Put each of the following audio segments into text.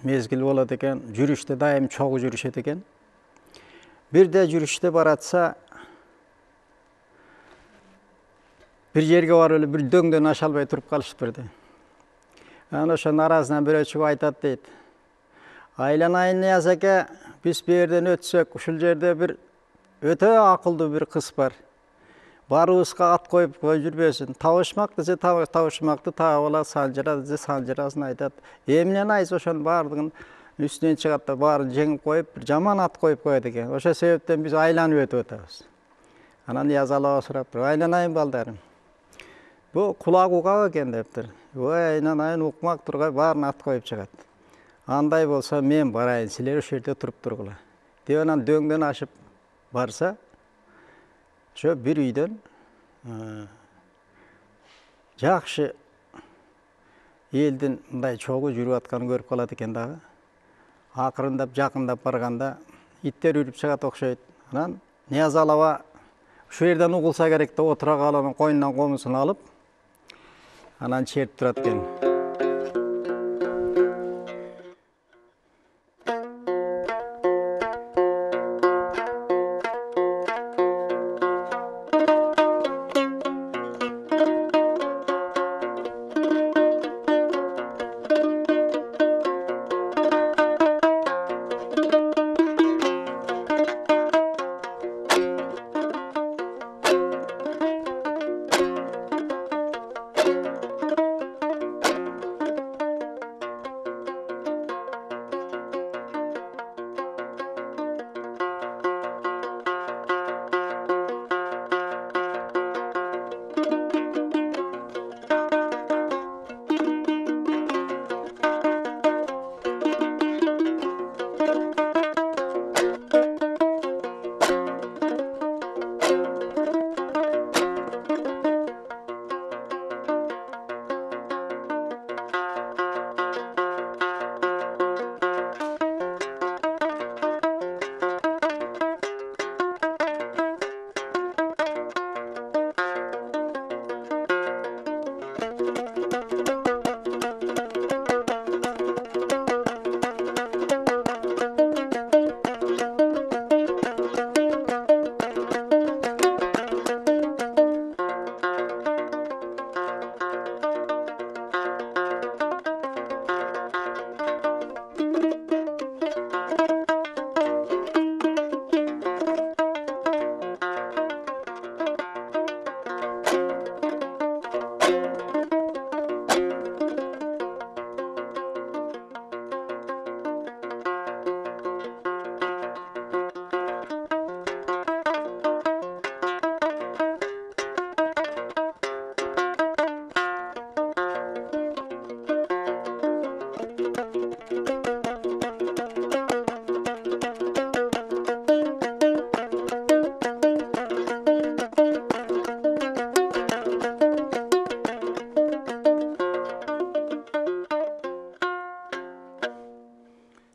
Mezgil болады екен, жүріште дайым чоғы жүрішеді екен. Бірде жүріште баратса, бір жерге бар өлі, бір дөңден аша албай тұрып қалышып бірді. Аны ошо наразынан бір өчіп айтады дейді. Айланайын Нияз әке, біз берден өтсек, ушул жерде бір өте ақылды бір қыз бар. Баруысқа ат қойып жүрбесін. Тауышмақ десе тауышмақты тауып алады, санжыра десе санжырасын айтады. Емінен айыз ошон бардығын үстінен шығады, барын жеңіп қойып, бір жаман ат қойып қойды екен. Ошо себептен біз айланып өтіп өтеміз. Анан Нияз алаға сұрап тұр, айланайын балдарым. Бұл құлақ уқақ екен дептір. Ой, айланайын уқмақ тұрғай барын ат қойып шығады. Андай болса мен барайын, сілер ошо жерде тұрып тұрғыла. Деп анан дөңден ашып барса, ошо бір үйден жақшы елдің мындай чогуу жүрүп атканын көрүп калат экен дагы. Акырындап жакындап барганда иттер үрүп чыгат окшойт. Анан Нияз алаба ушул жерден угулса керек деп отура калып, койнунан комусун алып, анан чертип турат экен.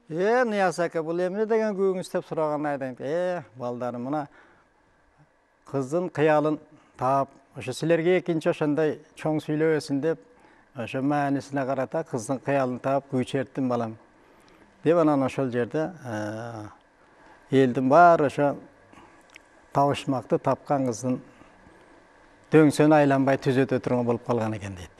Нияз ака, бұл эмне деген күйіңіз деп сұраған айдан, балдарым, мына қыздың қиялын таап, ошо силерге экинчи ошондой чоң сүйлөбөсүн деп, ошо маанисине карата кыздын кыялын таап күй черттим балам. Деп анан ошол жерде элдин баары ошо табышмакты тапкан кыздын дөңсөнү айланбай түзөтө турган болуп калган экен дейт.